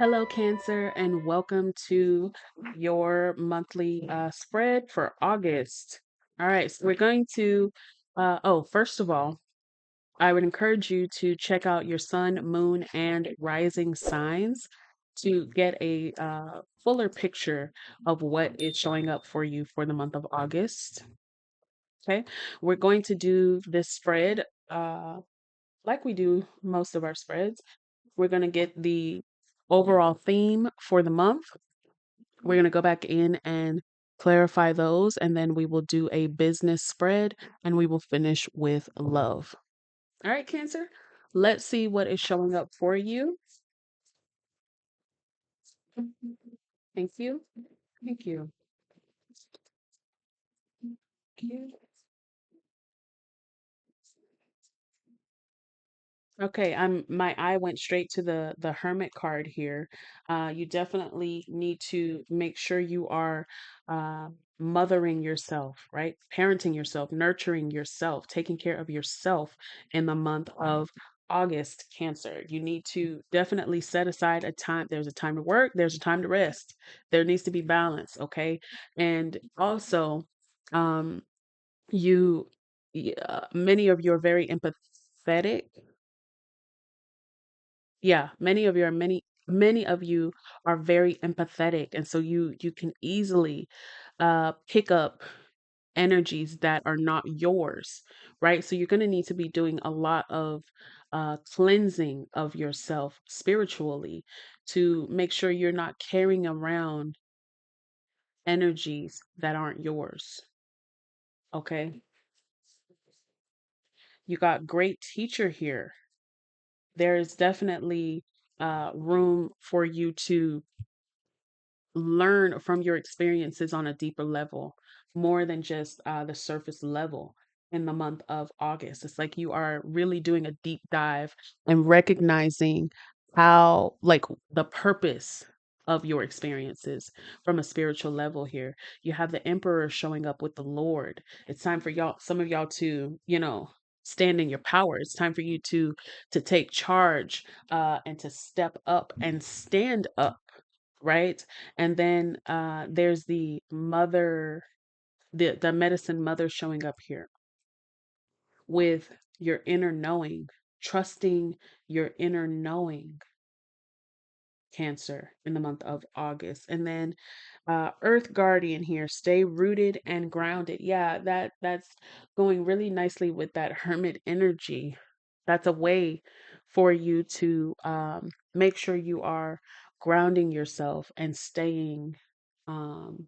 Hello, Cancer, and welcome to your monthly spread for August. All right, so we're going to, first of all, I would encourage you to check out your sun, moon, and rising signs to get a fuller picture of what is showing up for you for the month of August. Okay, we're going to do this spread like we do most of our spreads. We're going to get the overall theme for the month. We're going to go back in and clarify those, and then we will do a business spread and we will finish with love. All right, Cancer, let's see what is showing up for you. Thank you. Thank you. Thank you. Okay, my eye went straight to the Hermit card here. You definitely need to make sure you are mothering yourself, right? Parenting yourself, nurturing yourself, taking care of yourself in the month of August, Cancer. You need to definitely set aside a time. There's a time to work, there's a time to rest. There needs to be balance, okay? And also, um, many of you are very empathetic. Yeah, many of you are very empathetic, and so you can easily pick up energies that are not yours, right? So you're going to need to be doing a lot of cleansing of yourself spiritually to make sure you're not carrying around energies that aren't yours. Okay, you got great teacher here. There is definitely room for you to learn from your experiences on a deeper level, more than just the surface level in the month of August. It's like you are really doing a deep dive and recognizing how, like, the purpose of your experiences from a spiritual level here. You have the Emperor showing up with the Lord. It's time for y'all, some of y'all to, stand in your power. It's time for you to take charge and to step up and stand up, right? And then there's the medicine mother showing up here with your inner knowing, trusting your inner knowing, Cancer, in the month of August. And then Earth Guardian here, stay rooted and grounded. Yeah, that's going really nicely with that Hermit energy. That's a way for you to make sure you are grounding yourself and staying um,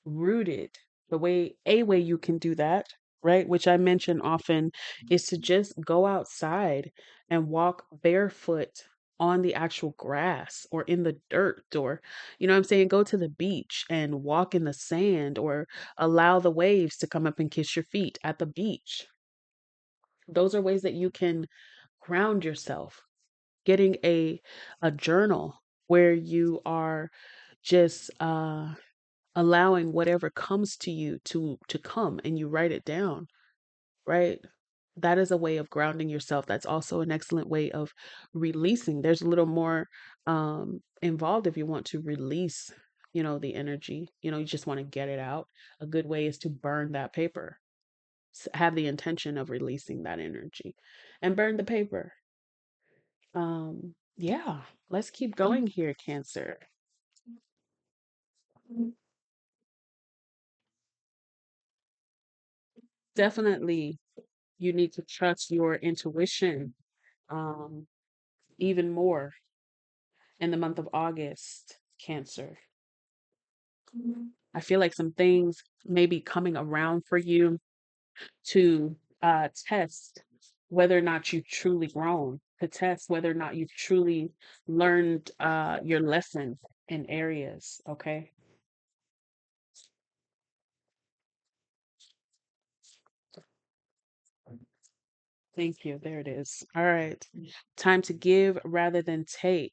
rooted. A way you can do that, right, which I mention often, is to just go outside and walk barefoot on the actual grass or in the dirt, or I'm saying, go to the beach and walk in the sand, or allow the waves to come up and kiss your feet at the beach. Those are ways that you can ground yourself. Getting a journal where you are just allowing whatever comes to you to come, and you write it down, right? That is a way of grounding yourself. That's also an excellent way of releasing. There's a little more involved if you want to release, the energy. You just want to get it out. A good way is to burn that paper. Have the intention of releasing that energy and burn the paper. Yeah, let's keep going here, Cancer. Definitely, you need to trust your intuition um, even more in the month of August, Cancer. I feel like some things may be coming around for you to test whether or not you've truly grown, to test whether or not you've truly learned your lesson in areas, okay? Thank you. There it is. All right. Time to give rather than take.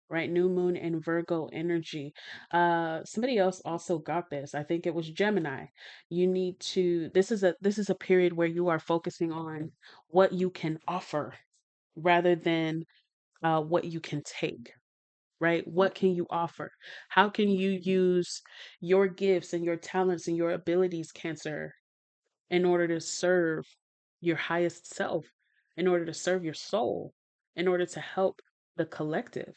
Right? New moon and Virgo energy. Somebody else also got this. I think it was Gemini. You need to this is a period where you are focusing on what you can offer rather than what you can take. right? What can you offer? How can you use your gifts and your talents and your abilities, Cancer, in order to serve your highest self, in order to serve your soul, in order to help the collective?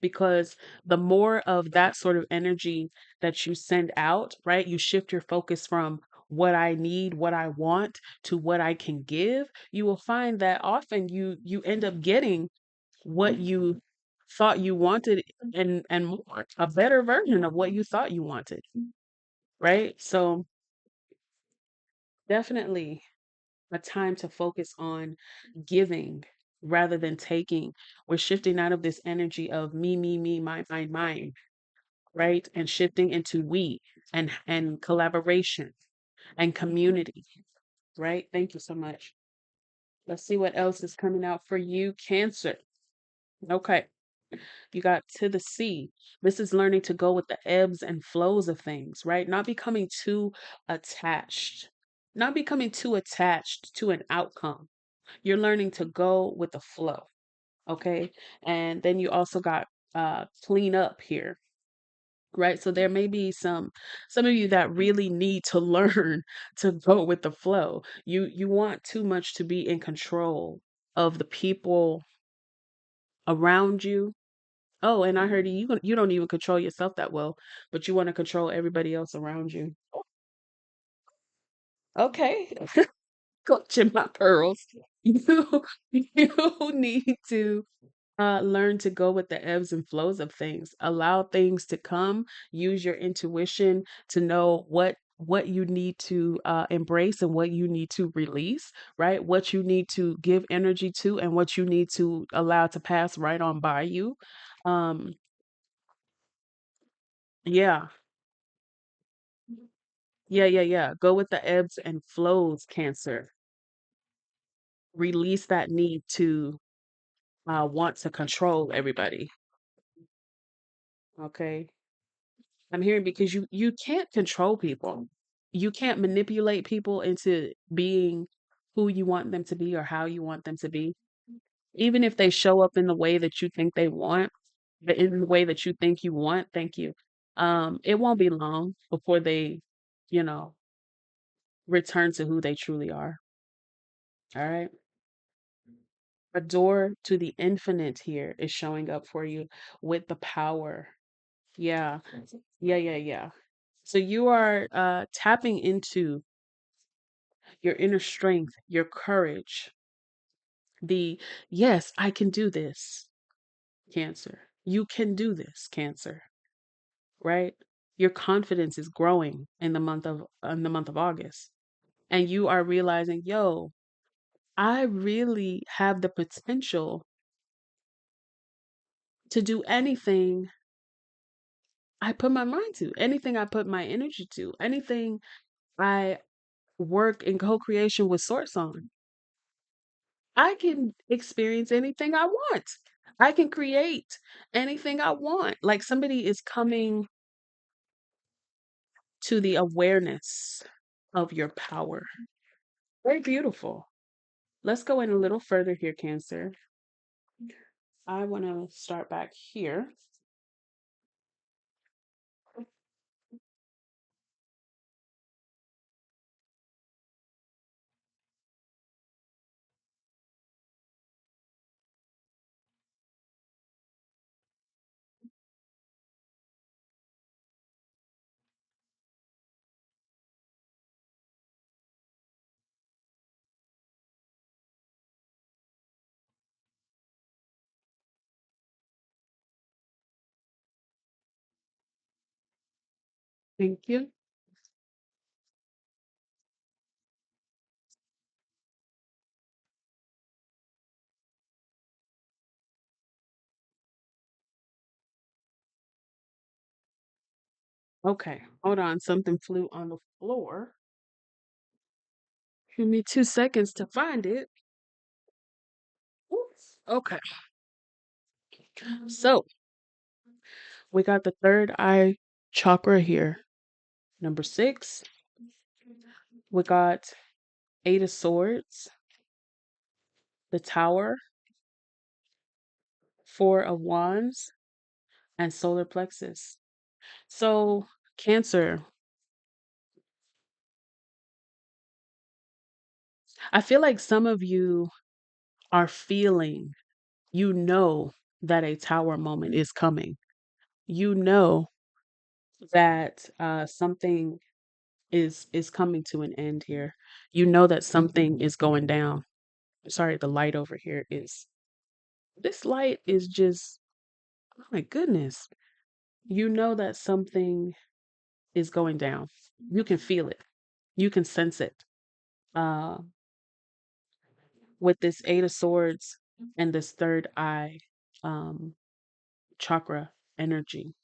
Because the more of that sort of energy that you send out, right, you shift your focus from what I need, what I want, to what I can give. You will find that often you end up getting what you thought you wanted, and more, a better version of what you thought you wanted, right? So definitely a time to focus on giving rather than taking. We're shifting out of this energy of me, mine, right? And shifting into we, and collaboration and community, right? Thank you so much. Let's see what else is coming out for you, Cancer. Okay. You got to the sea. This is learning to go with the ebbs and flows of things, right? Not becoming too attached. Not becoming too attached to an outcome. You're learning to go with the flow, okay? And then you also got clean up here, right? So there may be some of you that really need to learn to go with the flow. You want too much to be in control of the people around you. Oh, and I heard you don't even control yourself that well, but you want to control everybody else around you. Okay, clutching my pearls. You need to learn to go with the ebbs and flows of things. Allow things to come. Use your intuition to know what you need to embrace and what you need to release, right? What you need to give energy to and what you need to allow to pass right on by you. Um, yeah, yeah. Go with the ebbs and flows, Cancer. Release that need to want to control everybody. Okay. I'm hearing because you can't control people. You can't manipulate people into being who you want them to be or how you want them to be. Even if they show up in the way that you think they want, in the way that you think you want, thank you. It won't be long before they, you know, return to who they truly are. All right. A door to the infinite here is showing up for you with the power. Yeah. Yeah. So you are tapping into your inner strength, your courage, the yes, I can do this, Cancer. You can do this, Cancer, right? Your confidence is growing in the month of August. And you are realizing, yo, I really have the potential to do anything I put my mind to, anything I put my energy to, anything I work in co-creation with Source on. I can experience anything I want. I can create anything I want. Like somebody is coming to the awareness of your power. Very beautiful. Let's go in a little further here, Cancer. I want to start back here. Thank you. Okay, hold on. Something flew on the floor. Give me 2 seconds to find it. Oops. Okay, so we got the third eye chakra here. Number 6, we got Eight of Swords, the Tower, Four of Wands, and solar plexus. So, Cancer, I feel like some of you are feeling, you know, that a tower moment is coming. You know that something is coming to an end here. You know that something is going down. Sorry, the light over here is, this light is just, oh my goodness. You know that something is going down. You can feel it. You can sense it. Uh, with this Eight of Swords and this third eye um, chakra energy,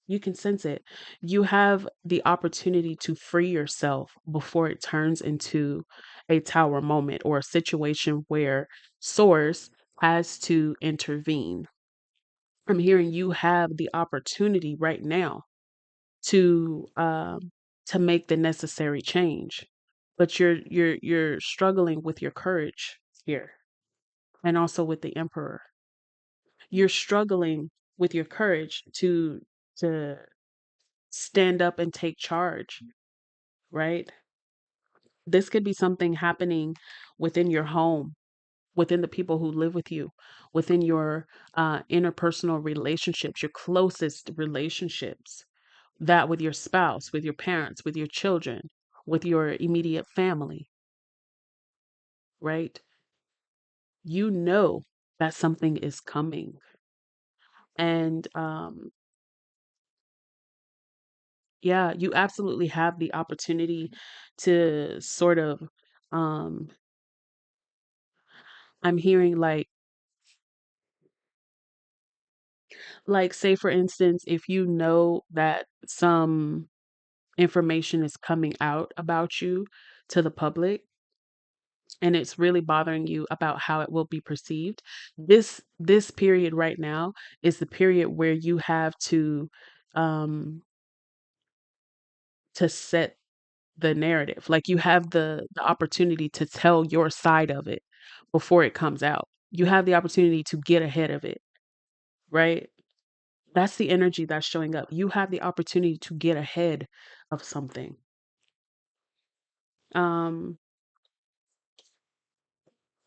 you can sense it. You have the opportunity to free yourself before it turns into a tower moment or a situation where Source has to intervene. I'm hearing you have the opportunity right now to make the necessary change, but you're struggling with your courage here, and also with the Emperor. You're struggling with your courage to stand up and take charge, right? This could be something happening within your home, within the people who live with you, within your interpersonal relationships, your closest relationships, that with your spouse, with your parents, with your children, with your immediate family, right? You know that something is coming. And yeah, you absolutely have the opportunity to sort of, um, I'm hearing like say for instance, if you know that some information is coming out about you to the public, and it's really bothering you about how it will be perceived, this period right now is the period where you have um to set the narrative. Like you have the opportunity to tell your side of it before it comes out. You have the opportunity to get ahead of it, right? That's the energy that's showing up. You have the opportunity to get ahead of something. Um,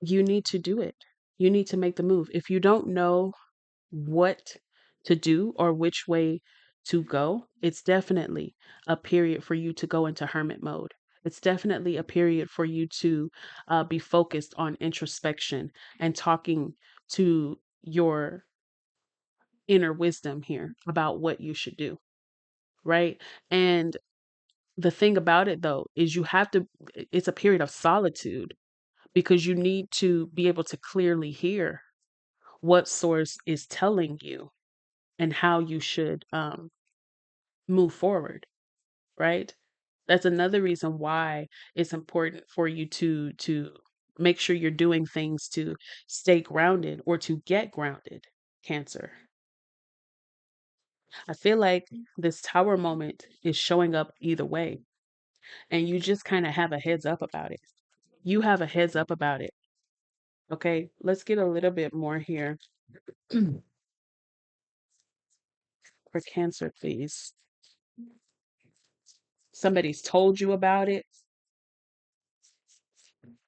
you need to do it. You need to make the move. If you don't know what to do or which way to go, it's definitely a period for you to go into hermit mode. It's definitely a period for you to be focused on introspection and talking to your inner wisdom here about what you should do, right? And the thing about it though is you have to, it's a period of solitude because you need to be able to clearly hear what source is telling you and how you should move forward, right? That's another reason why it's important for you to make sure you're doing things to stay grounded or to get grounded, Cancer. I feel like this tower moment is showing up either way, and you just kind of have a heads up about it. You have a heads up about it. Okay, let's get a little bit more here for Cancer, please. Somebody's told you about it.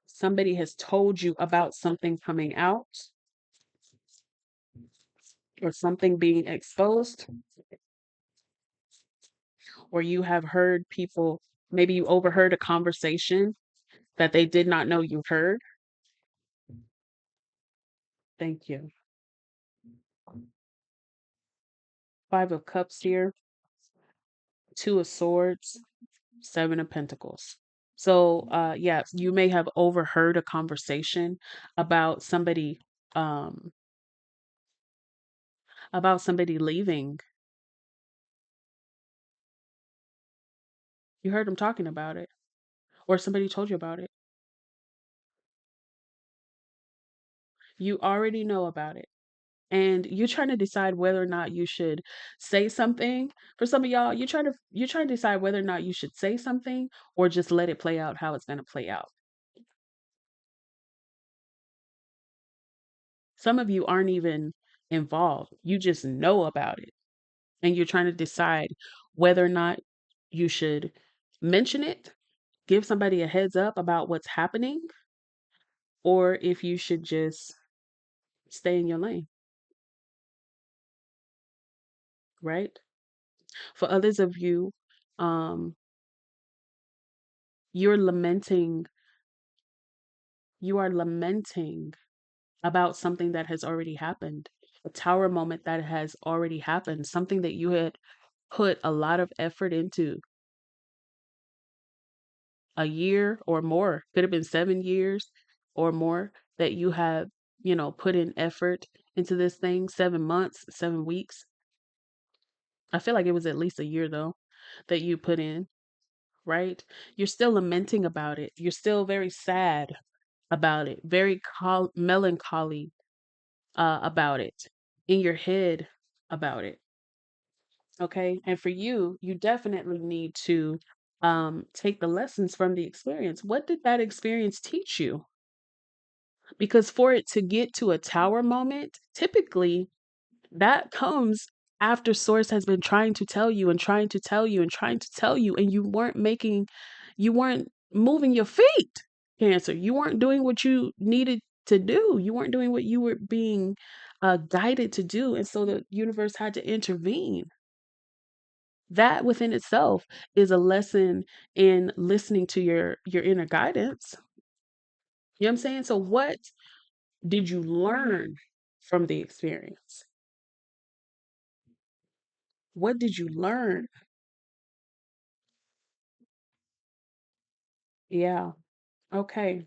Somebody has told you about something coming out or something being exposed, or you have heard people, maybe you overheard a conversation that they did not know you heard. Thank you. Five of Cups here, Two of Swords, Seven of Pentacles. So, yeah, you may have overheard a conversation about somebody, um, about somebody leaving. You heard them talking about it, or somebody told you about it. You already know about it. And you're trying to decide whether or not you should say something. For some of y'all, you're trying to decide whether or not you should say something or just let it play out how it's going to play out. Some of you aren't even involved. You just know about it. and you're trying to decide whether or not you should mention it, give somebody a heads up about what's happening, or if you should just stay in your lane, right? For others of you, um, you're lamenting, you are lamenting about something that has already happened, a tower moment that has already happened, something that you had put a lot of effort into, a year or more, could have been 7 years or more that you have, put in effort into this thing, 7 months, 7 weeks. I feel like it was at least a year though that you put in, right? You're still lamenting about it. You're still very sad about it, very melancholy about it, in your head about it. Okay. And for you, you definitely need to take the lessons from the experience. What did that experience teach you? Because for it to get to a tower moment, typically that comes after source has been trying to tell you and trying to tell you and trying to tell you, and you weren't moving your feet, Cancer. You weren't doing what you needed to do. You weren't doing what you were being guided to do. And so the universe had to intervene. That within itself is a lesson in listening to your inner guidance. You know what I'm saying? So what did you learn from the experience? What did you learn? Yeah. Okay.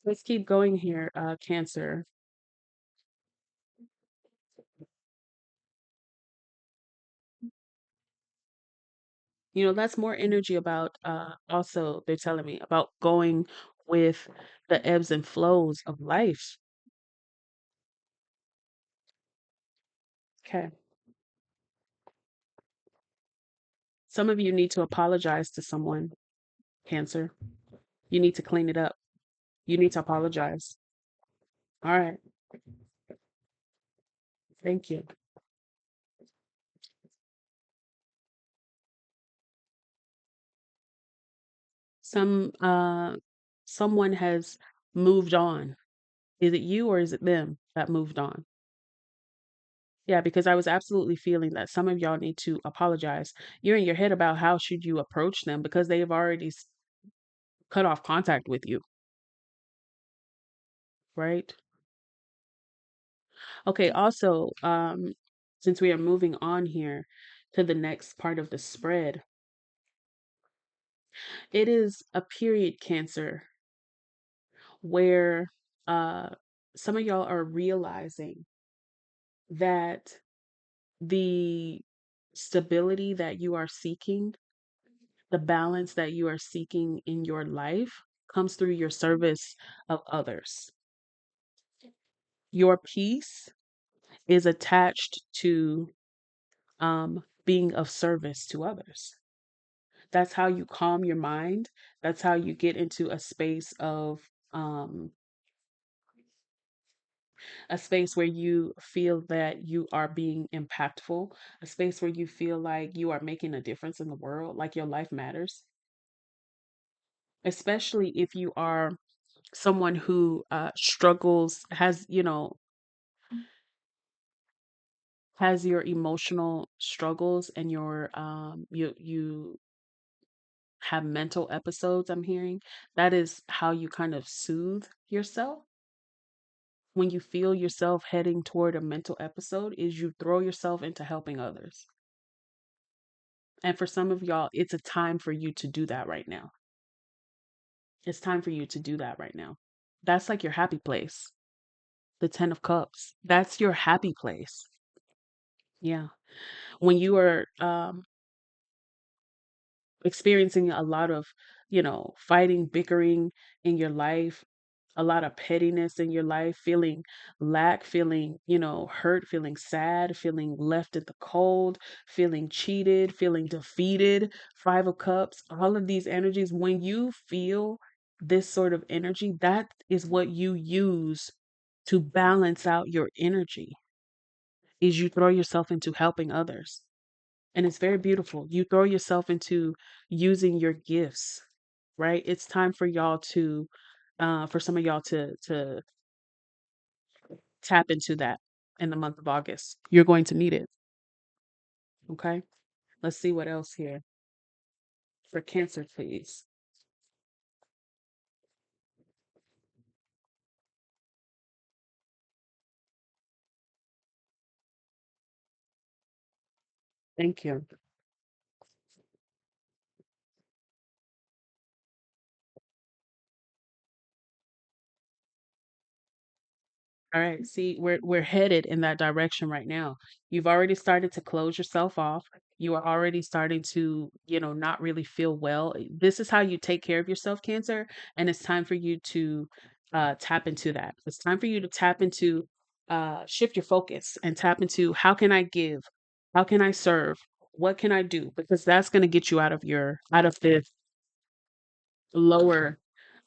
Let's keep going here, Cancer. That's more energy about, also, they're telling me about going with the ebbs and flows of life. Okay. Some of you need to apologize to someone, Cancer. You need to clean it up. You need to apologize. All right. Thank you. Someone has moved on. Is it you or is it them that moved on? Yeah, because I was absolutely feeling that some of y'all need to apologize. You're in your head about how should you approach them because they've already cut off contact with you, right? Okay, also, since we are moving on here to the next part of the spread, it is a period, Cancer, where uh some of y'all are realizing that the stability that you are seeking, the balance that you are seeking in your life comes through your service of others. Your peace is attached to being of service to others. That's how you calm your mind. That's how you get into um, a space where you feel that you are being impactful, a space where you feel like you are making a difference in the world, like your life matters. Especially if you are someone who struggles, has your emotional struggles, and you have mental episodes. I'm hearing that is how you kind of soothe yourself when you feel yourself heading toward a mental episode, is you throw yourself into helping others. And for some of y'all, it's a time for you to do that right now. It's time for you to do that right now. That's like your happy place. The 10 of cups, that's your happy place. Yeah. When you are experiencing a lot of, fighting, bickering in your life, a lot of pettiness in your life, feeling lack, feeling, hurt, feeling sad, feeling left in the cold, feeling cheated, feeling defeated, 5 of cups, all of these energies, when you feel this sort of energy, that is what you use to balance out your energy. is you throw yourself into helping others. And it's very beautiful. You throw yourself into using your gifts, right? It's time for y'all to for some of y'all to tap into that in the month of August. You're going to need it. Okay. Let's see what else here for Cancer, please. Thank you. All right. See, we're headed in that direction right now. You've already started to close yourself off. You are already starting to, not really feel well. This is how you take care of yourself, Cancer, and it's time for you to tap into that. It's time for you to tap into shift your focus and tap into how can I give? How can I serve? What can I do? Because that's going to get you out of this lower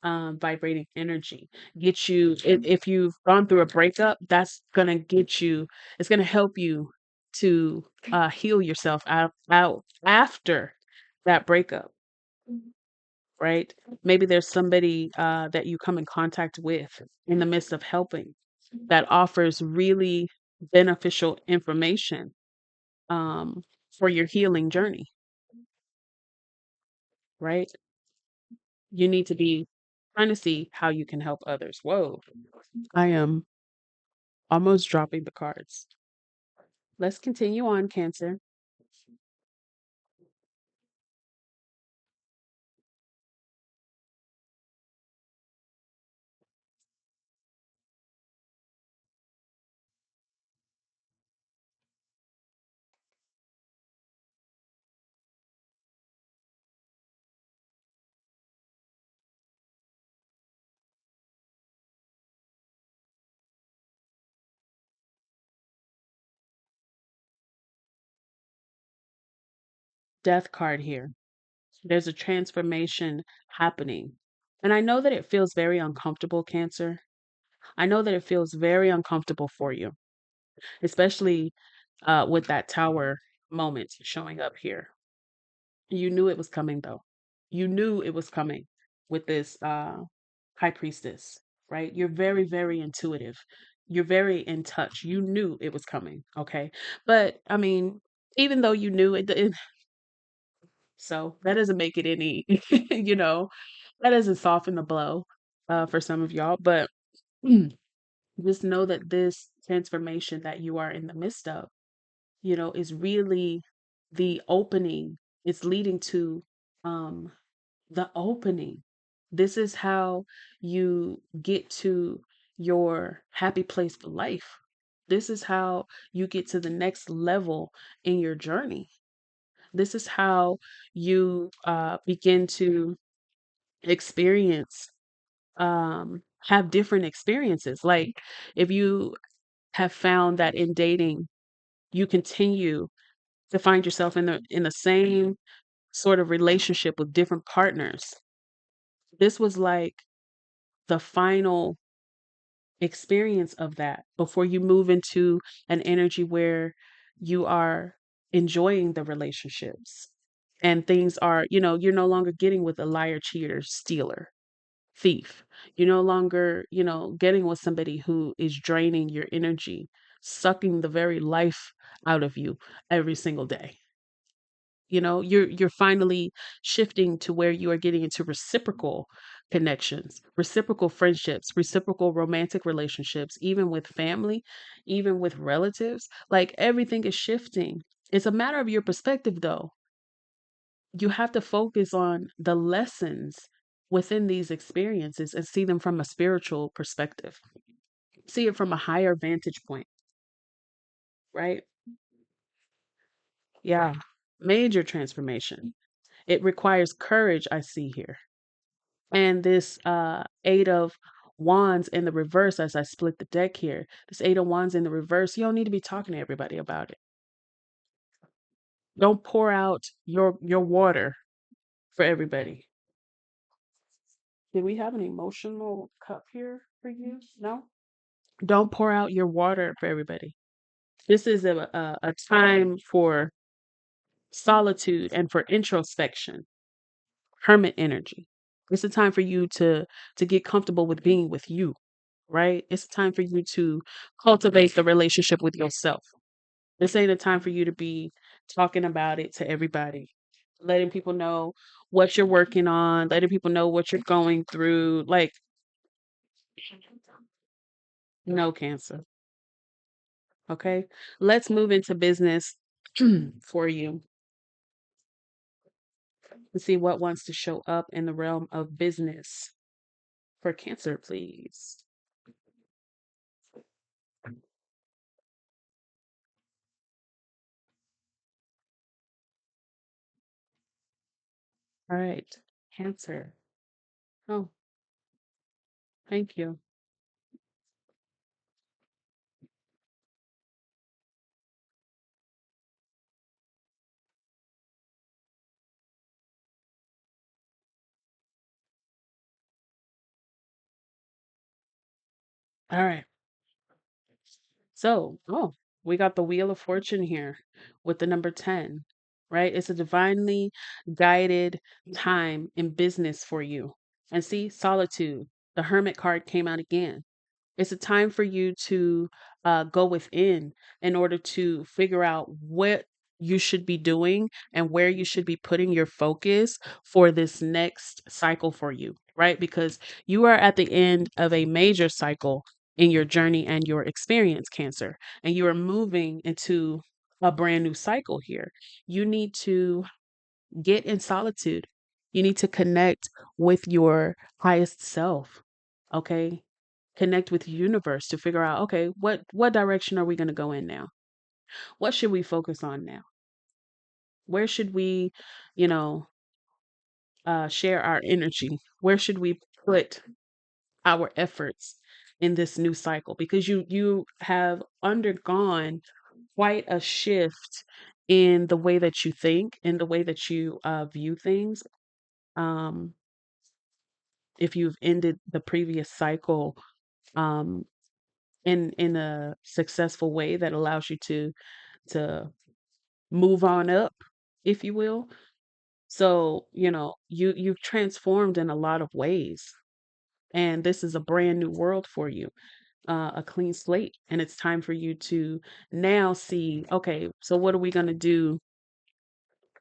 vibrating energy. Get you if you've gone through a breakup, that's gonna get you. It's gonna help you to heal yourself out after that breakup, right? Maybe there's somebody that you come in contact with in the midst of helping that offers really beneficial information um, for your healing journey, right? You need to be trying to see how you can help others. Whoa, I am almost dropping the cards. Let's continue on, Cancer. Death card here. There's a transformation happening. And I know that it feels very uncomfortable, Cancer. I know that it feels very uncomfortable for you, especially with that tower moment showing up here. You knew it was coming, though. You knew it was coming with this high priestess, right? You're very, very intuitive. You're very in touch. You knew it was coming, okay? But I mean, even though you knew it, so that doesn't make it any, that doesn't soften the blow for some of y'all. But just know that this transformation that you are in the midst of, is really the opening. It's leading to um, the opening. This is how you get to your happy place for life. This is how you get to the next level in your journey. This is how you begin to experience, have different experiences. Like if you have found that in dating, you continue to find yourself in the same sort of relationship with different partners. This was like the final experience of that before you move into an energy where you are enjoying the relationships and things are, you're no longer getting with a liar, cheater, stealer, thief. You're no longer, getting with somebody who is draining your energy, sucking the very life out of you every single day. You're finally shifting to where you are getting into reciprocal connections, reciprocal friendships, reciprocal romantic relationships, even with family, even with relatives. Like everything is shifting. It's a matter of your perspective, though. You have to focus on the lessons within these experiences and see them from a spiritual perspective. See it from a higher vantage point, right? Yeah. Major transformation. It requires courage, I see here. And this Eight of Wands in the reverse, as I split the deck here, this Eight of Wands in the reverse, you don't need to be talking to everybody about it. Don't pour out your water for everybody. Did we have an emotional cup here for you? No? Don't pour out your water for everybody. This is a time for solitude and for introspection, hermit energy. It's a time for you to get comfortable with being with you, right? It's a time for you to cultivate the relationship with yourself. This ain't a time for you to be talking about it to everybody, letting people know what you're working on, letting people know what you're going through. Like, no, Cancer. Okay. Let's move into business for you and see what wants to show up in the realm of business for Cancer, please. All right. Cancer. Oh, thank you. All right. So, oh, we got the Wheel of Fortune here with the number 10, right? It's a divinely guided time in business for you. And see, solitude. The Hermit card came out again. It's a time for you to go within in order to figure out what you should be doing and where you should be putting your focus for this next cycle for you, right? Because you are at the end of a major cycle in your journey and your experience, Cancer, and you are moving into a brand new cycle here. You need to get in solitude. You need to connect with your highest self. Okay? Connect with the universe to figure out, okay, what direction are we going to go in now? What should we focus on now? Where should we, you know, share our energy? Where should we put our efforts in this new cycle? Because you have undergone quite a shift in the way that you think, in the way that you view things. Um, if you've ended the previous cycle um, in a successful way that allows you to move on up, if you will. So, you've transformed in a lot of ways. And this is a brand new world for you, a clean slate. And it's time for you to now see, okay, so what are we going to do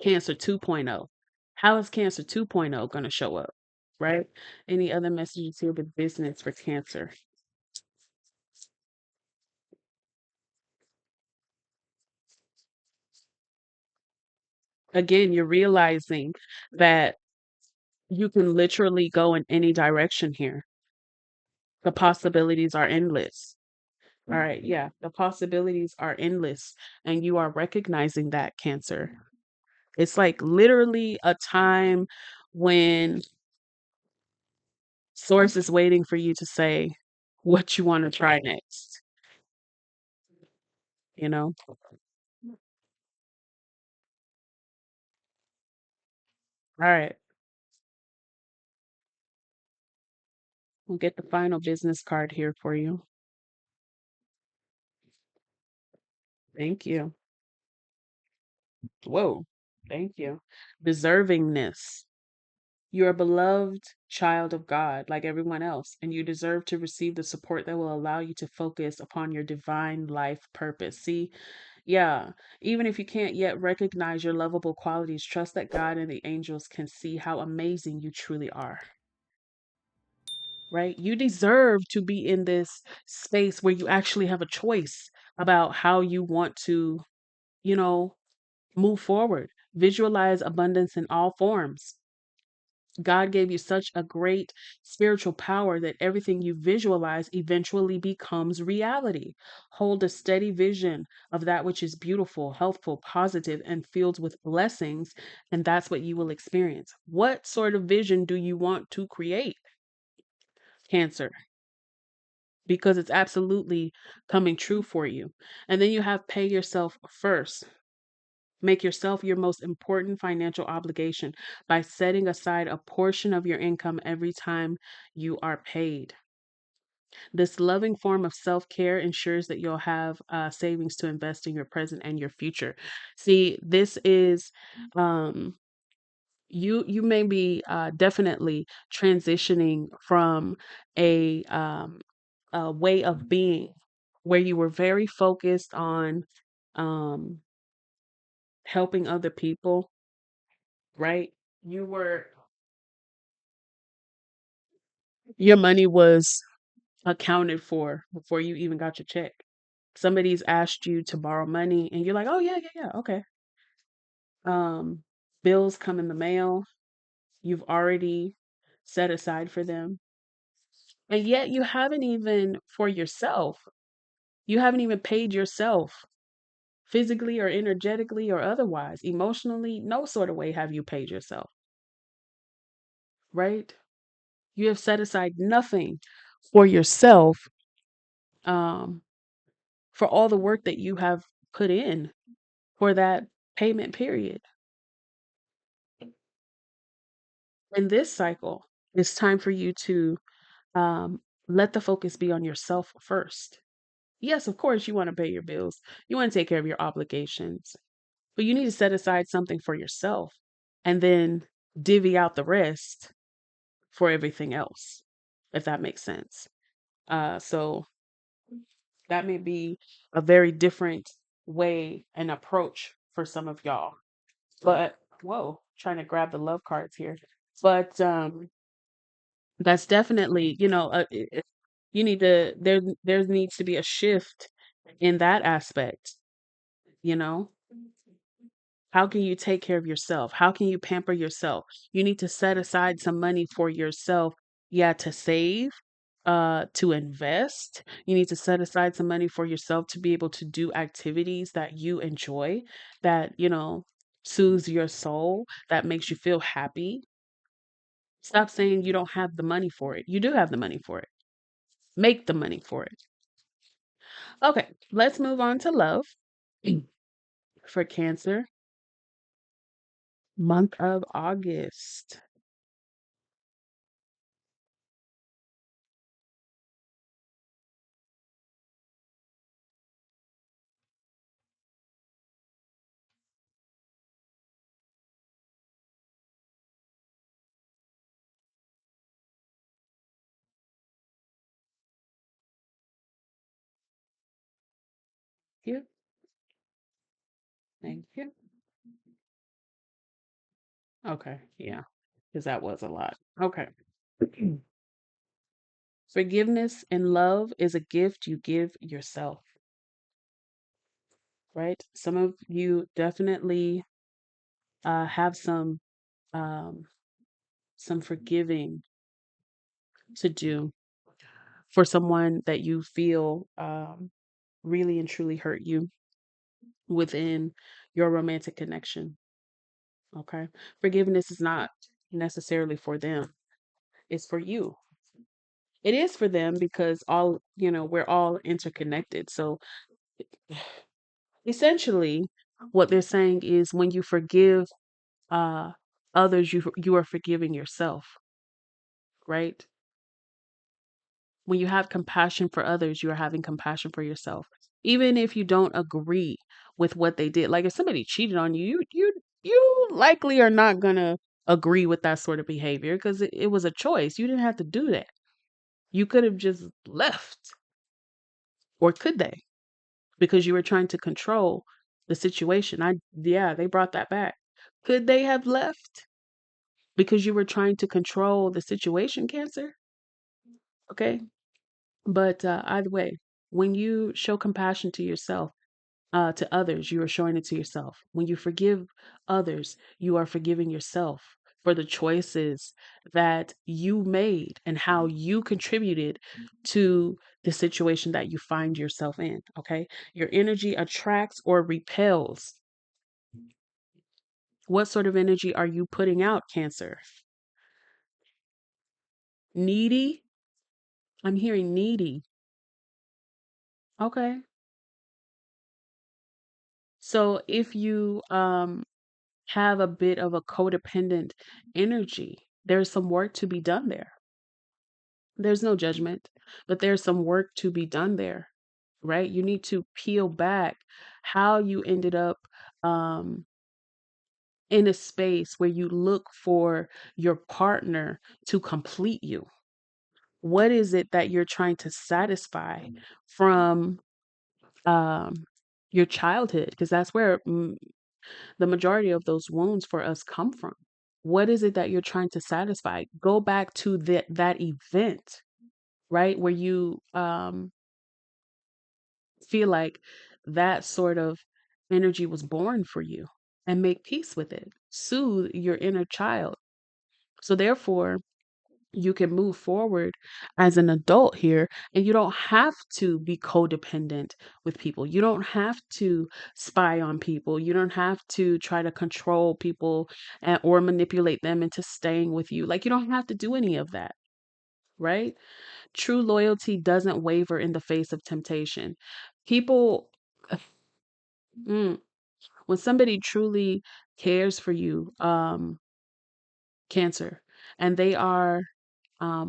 Cancer 2.0? How is Cancer 2.0 going to show up? Right? Any other messages here with business for Cancer? Again, you're realizing that you can literally go in any direction here. The possibilities are endless. All right, yeah, the possibilities are endless, and you are recognizing that, Cancer. It's like literally a time when Source is waiting for you to say what you want to try next, you know? All right, we'll get the final business card here for you. Thank you. Whoa, thank you. Deservingness. You're a beloved child of God, like everyone else, and you deserve to receive the support that will allow you to focus upon your divine life purpose. See, yeah, even if you can't yet recognize your lovable qualities, trust that God and the angels can see how amazing you truly are, right? You deserve to be in this space where you actually have a choice about how you want to, you know, move forward. Visualize abundance in all forms. God gave you such a great spiritual power that everything you visualize eventually becomes reality. Hold a steady vision of that which is beautiful, healthful, positive, and filled with blessings, and that's what you will experience. What sort of vision do you want to create, Cancer? Because it's absolutely coming true for you. And then you have pay yourself first. Make yourself your most important financial obligation by setting aside a portion of your income every time you are paid. This loving form of self care ensures that you'll have savings to invest in your present and your future. See, this is um, you may be definitely transitioning from a way of being where you were very focused on um, helping other people, right? You were your money was accounted for before you even got your check. Somebody's asked you to borrow money and you're like, "Oh yeah, yeah, yeah, okay." Um, bills come in the mail. You've already set aside for them. And yet you haven't even for yourself. You haven't even paid yourself physically or energetically or otherwise. Emotionally, no sort of way have you paid yourself, right? You have set aside nothing for yourself um, for all the work that you have put in for that payment period. In this cycle, it's time for you to let the focus be on yourself first. Yes, of course, you want to pay your bills, you want to take care of your obligations, but you need to set aside something for yourself and then divvy out the rest for everything else, if that makes sense. So that may be a very different way and approach for some of y'all. But whoa, trying to grab the love cards here. But that's definitely, you need to there needs to be a shift in that aspect, you know? How can you take care of yourself? How can you pamper yourself? You need to set aside some money for yourself. Yeah, to save, to invest. You need to set aside some money for yourself to be able to do activities that you enjoy, that, soothes your soul, that makes you feel happy. Stop saying you don't have the money for it. You do have the money for it. Make the money for it. Okay, let's move on to love for Cancer, month of August. You, thank you. Okay, yeah, because that was a lot. Okay. Forgiveness and love is a gift you give yourself, right? Some of you definitely have um, some forgiving to do for someone that you feel really and truly hurt you within your romantic connection. Okay. Forgiveness is not necessarily for them, it's for you. It is for them because we're all interconnected. So essentially, what they're saying is when you forgive uh, others, you are forgiving yourself, right? When you have compassion for others, you are having compassion for yourself. Even if you don't agree with what they did. Like if somebody cheated on you, you likely are not gonna agree with that sort of behavior because it was a choice. You didn't have to do that. You could have just left. Or could they? Because you were trying to control the situation. Yeah, they brought that back. Could they have left because you were trying to control the situation, Cancer? Okay. But either way, when you show compassion to yourself, to others, you are showing it to yourself. When you forgive others, you are forgiving yourself for the choices that you made and how you contributed to the situation that you find yourself in. Okay. Your energy attracts or repels. What sort of energy are you putting out, Cancer? Needy? I'm hearing needy. Okay. So if you have a bit of a codependent energy, there's some work to be done there. There's no judgment. but there's some work to be done there, right? You need to peel back how you ended up um, in a space where you look for your partner to complete you. What is it that you're trying to satisfy from um, your childhood? Because that's where the majority of those wounds for us come from. What is it that you're trying to satisfy? Go back to that event, right? Where you feel like that sort of energy was born for you, and make peace with it. Soothe your inner child. So therefore, you can move forward as an adult here, and you don't have to be codependent with people. You don't have to spy on people. You don't have to try to control people or manipulate them into staying with you. Like, you don't have to do any of that, right? True loyalty doesn't waver in the face of temptation. People, mm, when somebody truly cares for you, Cancer, and they are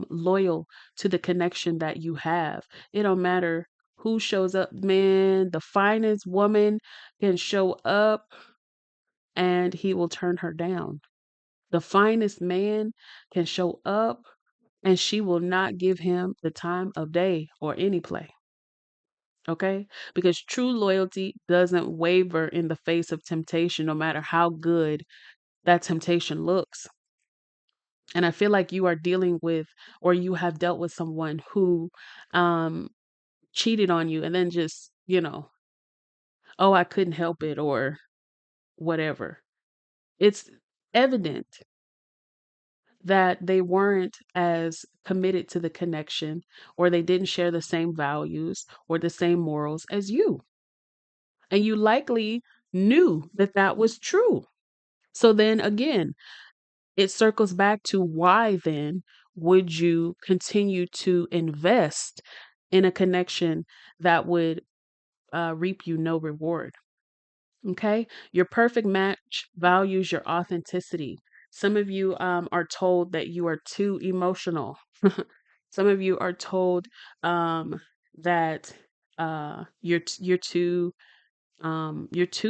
loyal to the connection that you have. It don't matter who shows up, man. The finest woman can show up and he will turn her down. The finest man can show up and she will not give him the time of day or any play. Okay? Because true loyalty doesn't waver in the face of temptation, no matter how good that temptation looks. And I feel like you are dealing with, or you have dealt with someone who um, cheated on you and then just, oh, I couldn't help it or whatever. It's evident that they weren't as committed to the connection, or they didn't share the same values or the same morals as you. And you likely knew that that was true. So then again, it circles back to, why then would you continue to invest in a connection that would reap you no reward? Okay. Your perfect match values your authenticity. Some of you are told that you are too emotional. Some of you are told that you're too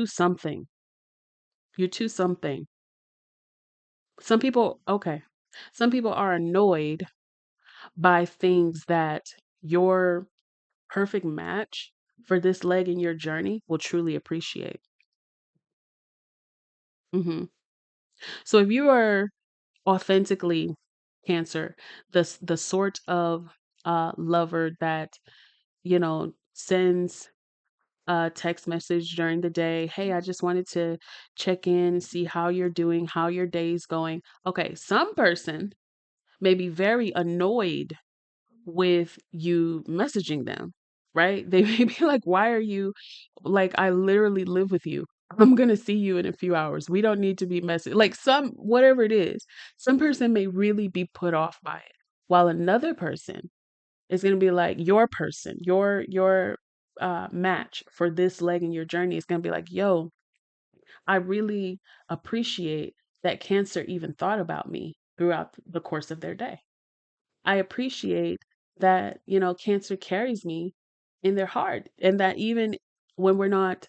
something. You're too something. Some people, okay. Some people are annoyed by things that your perfect match for this leg in your journey will truly appreciate. hmm So if you are authentically, Cancer, the sort of lover that sends a text message during the day, hey, I just wanted to check in and see how you're doing, how your day's going. Okay, some person may be very annoyed with you messaging them, right? They may be like, why are you, like, I literally live with you. I'm going to see you in a few hours. We don't need to be messaging. Like, whatever it is, some person may really be put off by it, while another person is going to be like, your person, your match for this leg in your journey is going to be like, yo, I really appreciate that Cancer even thought about me throughout the course of their day. I appreciate that, Cancer carries me in their heart, and that even when we're not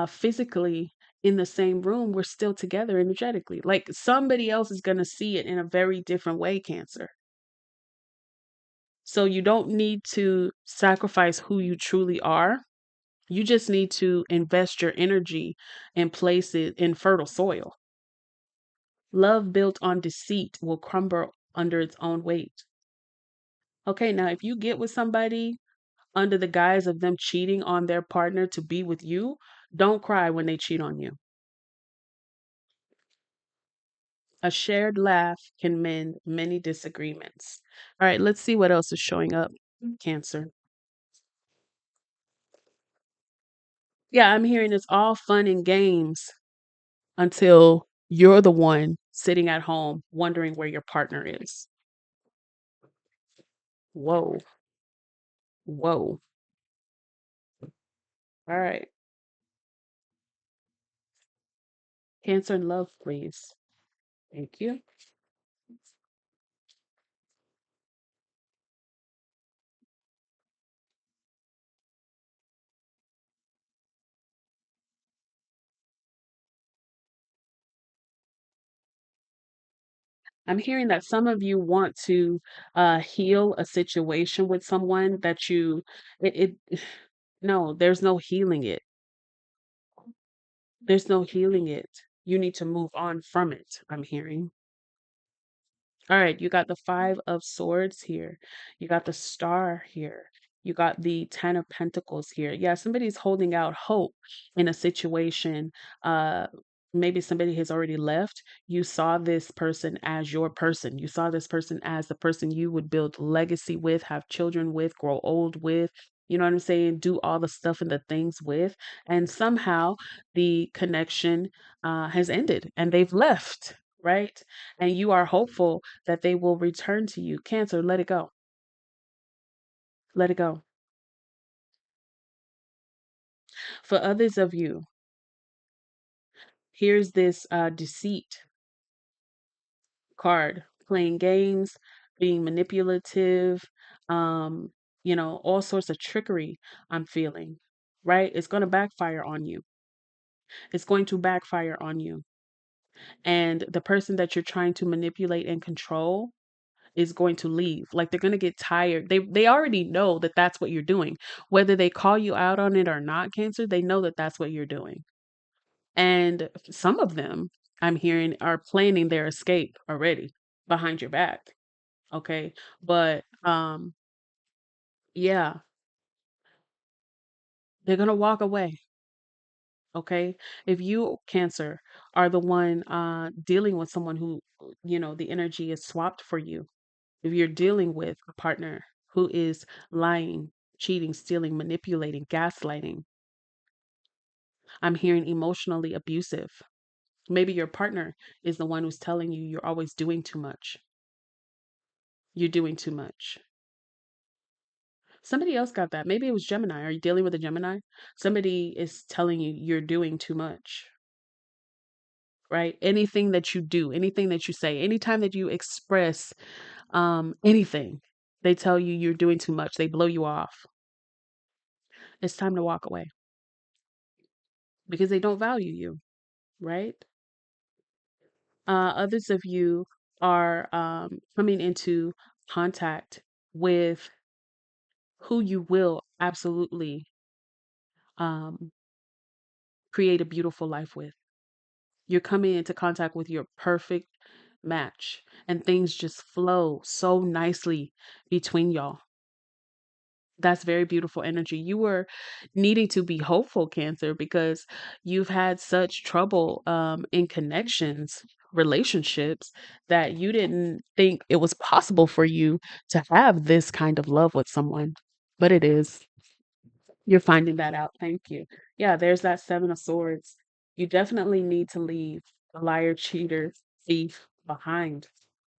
physically in the same room, we're still together energetically. Like, somebody else is going to see it in a very different way, Cancer. So you don't need to sacrifice who you truly are. You just need to invest your energy and place it in fertile soil. Love built on deceit will crumble under its own weight. Okay, now if you get with somebody under the guise of them cheating on their partner to be with you, don't cry when they cheat on you. A shared laugh can mend many disagreements. All right, let's see what else is showing up, Cancer. Yeah, I'm hearing it's all fun and games until you're the one sitting at home wondering where your partner is. Whoa, whoa. All right. Cancer and love, please. Thank you. I'm hearing that some of you want to heal a situation with someone that it no, there's no healing it. There's no healing it. You need to move on from it, I'm hearing. All right, you got the Five of Swords here. You got the Star here. You got the Ten of Pentacles here. Yeah, somebody's holding out hope in a situation. Uh, maybe somebody has already left. You saw this person as your person. You saw this person as the person you would build legacy with, have children with, grow old with. You know what I'm saying? Do all the stuff and the things with. And somehow the connection has ended and they've left, right? And you are hopeful that they will return to you. Cancer, let it go. Let it go. For others of you, here's this deceit card, playing games, being manipulative, um, all sorts of trickery I'm feeling, right? It's going to backfire on you. It's going to backfire on you. And the person that you're trying to manipulate and control is going to leave. Like they're going to get tired. They already know that that's what you're doing. Whether they call you out on it or not, Cancer, they know that that's what you're doing. And some of them, I'm hearing, are planning their escape already behind your back. Okay? But yeah, they're going to walk away. Okay? If you, Cancer, are the one dealing with someone who, the energy is swapped for you, if you're dealing with a partner who is lying, cheating, stealing, manipulating, gaslighting, I'm hearing emotionally abusive. Maybe your partner is the one who's telling you you're always doing too much. You're doing too much. Somebody else got that. Maybe it was Gemini. Are you dealing with a Gemini? Somebody is telling you you're doing too much, right? Anything that you do, anything that you say, anytime that you express anything, they tell you you're doing too much. They blow you off. It's time to walk away because they don't value you, right? Others of you are coming into contact with who you will absolutely um, create a beautiful life with. You're coming into contact with your perfect match, and things just flow so nicely between y'all. That's very beautiful energy. You were needing to be hopeful, Cancer, because you've had such trouble in connections, relationships, that you didn't think it was possible for you to have this kind of love with someone. But it is. You're finding that out. Thank you. Yeah, there's that Seven of Swords. You definitely need to leave the liar, cheater, thief behind.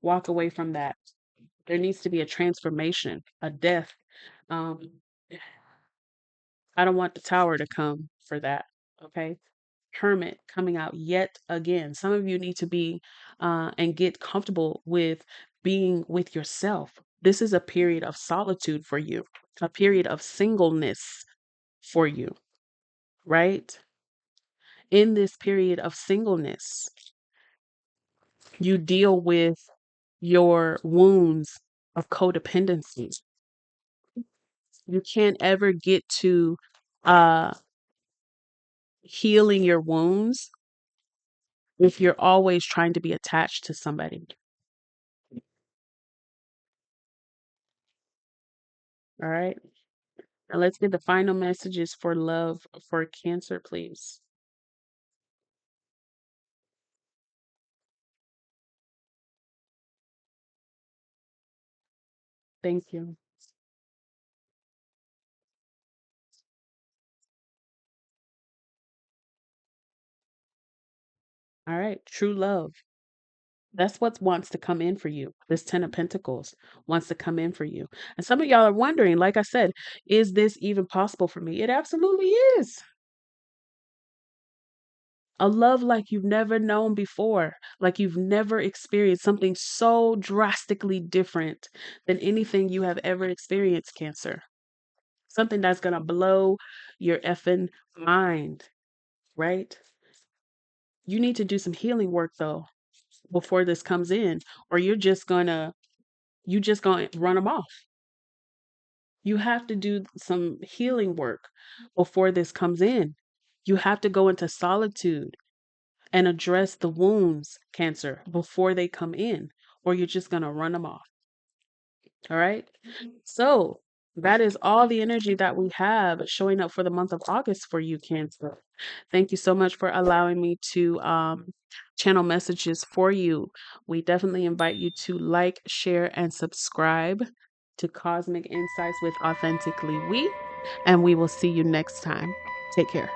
Walk away from that. There needs to be a transformation, a death. Um, I don't want the tower to come for that. Okay. Hermit coming out yet again. Some of you need to be and get comfortable with being with yourself. This is a period of solitude for you, a period of singleness for you, right? In this period of singleness, you deal with your wounds of codependency. You can't ever get to uh, healing your wounds if you're always trying to be attached to somebody. All right. Now let's get the final messages for love for Cancer, please. Thank you. All right. True love. That's what wants to come in for you. This Ten of Pentacles wants to come in for you. And some of y'all are wondering, like I said, is this even possible for me? It absolutely is. A love like you've never known before, like you've never experienced, something so drastically different than anything you have ever experienced, Cancer. Something that's going to blow your effing mind, right? You need to do some healing work though. before this comes in, or you just going to run them off. You have to do some healing work before this comes in. You have to go into solitude and address the wounds, Cancer, before they come in, or you're just going to run them off. All right. So that is all the energy that we have showing up for the month of August for you, Cancer. Thank you so much for allowing me to channel messages for you. We definitely invite you to like, share, and subscribe to Cosmic Insights with Authentically We, and we will see you next time. Take care.